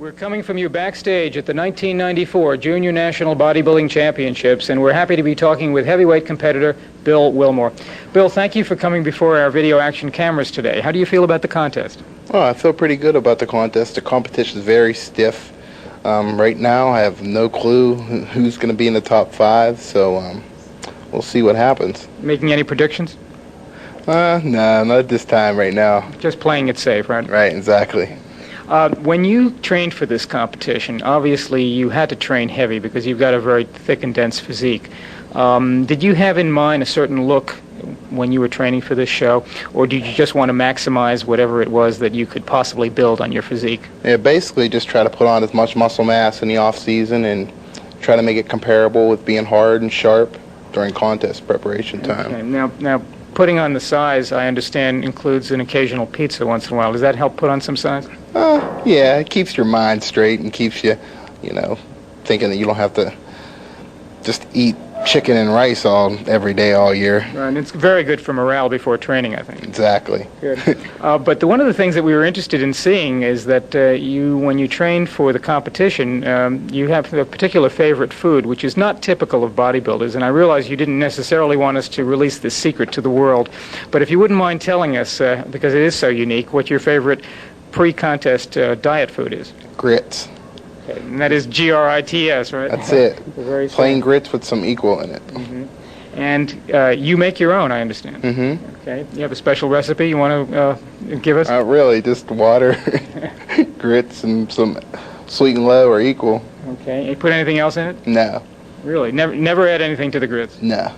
We're coming from you backstage at the 1994 Junior National Bodybuilding Championships, and we're happy to be talking with heavyweight competitor Bill Wilmore. Bill, thank you for coming before our video action cameras today. How do you feel about the contest? Oh, I feel pretty good about the contest. The competition is very stiff. Right now, I have no clue who's going to be in the top 5, so we'll see what happens. Making any predictions? No, not at this time right now. Just playing it safe, right? Right, exactly. When you trained for this competition, obviously you had to train heavy because you've got a very thick and dense physique. Did you have in mind a certain look when you were training for this show, or did you just want to maximize whatever it was that you could possibly build on your physique? Yeah, basically just try to put on as much muscle mass in the off-season and try to make it comparable with being hard and sharp during contest preparation time. Okay. Now, putting on the size, I understand, includes an occasional pizza once in a while. Does that help put on some size? Yeah, it keeps your mind straight and keeps you, thinking that you don't have to just eat chicken and rice every day all year. And it's very good for morale before training, I think. Exactly. Good. But one of the things that we were interested in seeing is that when you train for the competition, you have a particular favorite food, which is not typical of bodybuilders. And I realize you didn't necessarily want us to release this secret to the world. But if you wouldn't mind telling us, because it is so unique, what your favorite pre-contest diet food is. Grits. Okay. And that is G-R-I-T-S, right? That's it. Very plain grits with some equal in it. Mm-hmm. And you make your own, I understand. Mm-hmm. Okay. You have a special recipe you want to give us? Not really, just water, grits, and some sweet and low or equal. Okay. You put anything else in it? No. Really? Never add anything to the grits? No.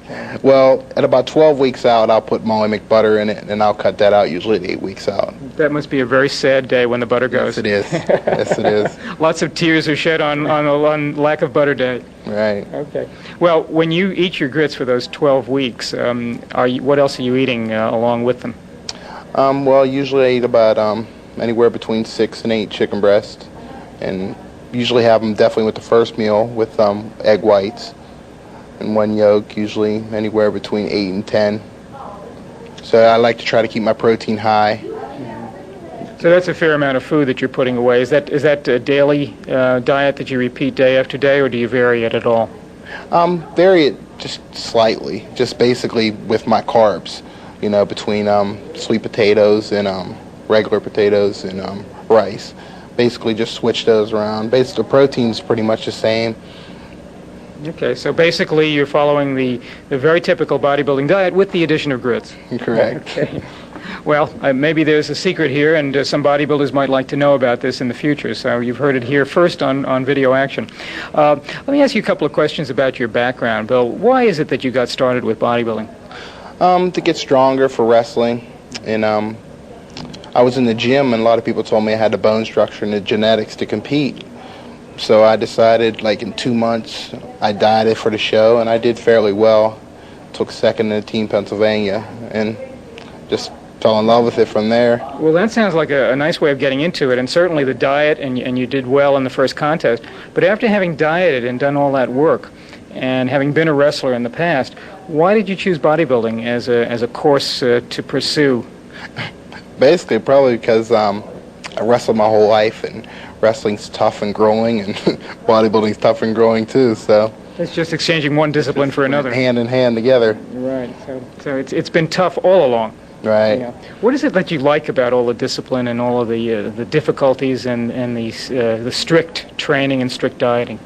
Okay. Well, at about 12 weeks out, I'll put Molly McButter in it, and I'll cut that out usually at 8 weeks out. That must be a very sad day when the butter goes. Yes, it is. Yes, it is. Lots of tears are shed on lack of butter day. Right. Okay. Well, when you eat your grits for those 12 weeks, what else are you eating along with them? Well, usually I eat about anywhere between 6 and 8 chicken breasts, and usually have them definitely with the first meal with egg whites. And 1 yolk, usually anywhere between 8 and 10. So I like to try to keep my protein high. So that's a fair amount of food that you're putting away. Is that a daily diet that you repeat day after day, or do you vary it at all? Vary it just slightly, just basically with my carbs, between sweet potatoes and regular potatoes and rice. Basically just switch those around. Basically the protein's pretty much the same. Okay, so basically you're following the very typical bodybuilding diet with the addition of grits. Correct. Okay. Well, maybe there's a secret here, and some bodybuilders might like to know about this in the future, so you've heard it here first on video action. Let me ask you a couple of questions about your background, Bill. Why is it that you got started with bodybuilding? To get stronger for wrestling, and I was in the gym, and a lot of people told me I had the bone structure and the genetics to compete. So I decided, in 2 months, I dieted for the show, and I did fairly well. Took second in the Team Pennsylvania, and just fell in love with it from there. Well, that sounds like a nice way of getting into it, and certainly the diet, and you did well in the first contest. But after having dieted and done all that work, and having been a wrestler in the past, why did you choose bodybuilding as a course to pursue? Basically, probably because I wrestled my whole life, and wrestling's tough and growing, and bodybuilding's tough and growing too. So it's just exchanging one discipline for another. Hand in hand together. Right. So it's been tough all along. Right. Yeah. What is it that you like about all the discipline and all of the difficulties and the strict training and strict dieting?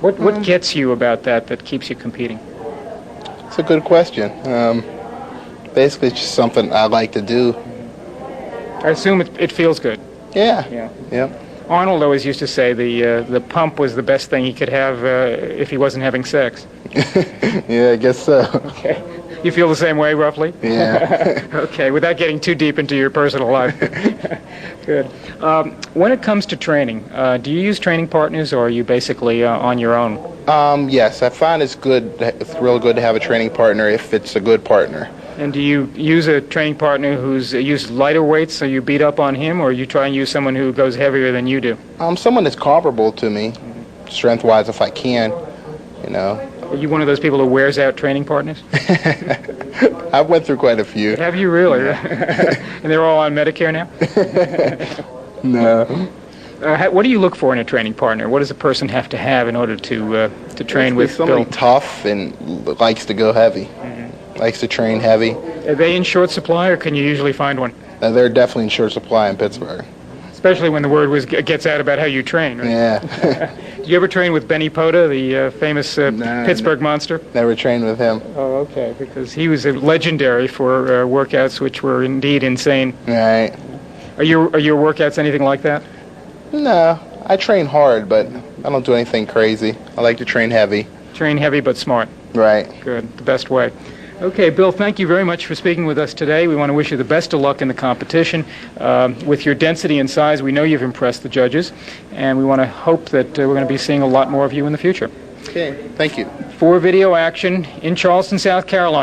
What gets you about that keeps you competing? It's a good question. Basically, it's just something I like to do. I assume it feels good. Yeah. Yeah. Yep. Arnold always used to say the pump was the best thing he could have if he wasn't having sex. Yeah, I guess so. Okay. You feel the same way, roughly? Yeah. Okay, without getting too deep into your personal life. Good. When it comes to training, do you use training partners, or are you basically on your own? Yes, I find it's good. It's real good to have a training partner if it's a good partner. And do you use a training partner who's used lighter weights, so you beat up on him, or you try and use someone who goes heavier than you do? Someone that's comparable to me, strength-wise, if I can, Are you one of those people who wears out training partners? I've went through quite a few. Have you really? And they're all on Medicare now? No. What do you look for in a training partner? What does a person have to have in order to train with somebody Bill? tough and likes to go heavy, likes to train heavy. Are they in short supply, or can you usually find one? They're definitely in short supply in Pittsburgh. Especially when the word gets out about how you train, right? Yeah. Did you ever train with Benny Pota, the famous Pittsburgh monster? Never trained with him. Oh, okay, because he was legendary for workouts which were indeed insane. Right. Are your workouts anything like that? No, I train hard, but I don't do anything crazy. I like to train heavy. Train heavy but smart. Right. Good, the best way. Okay, Bill, thank you very much for speaking with us today. We want to wish you the best of luck in the competition. With your density and size, we know you've impressed the judges, and we want to hope that we're going to be seeing a lot more of you in the future. Okay, thank you. For Video Action in Charleston, South Carolina.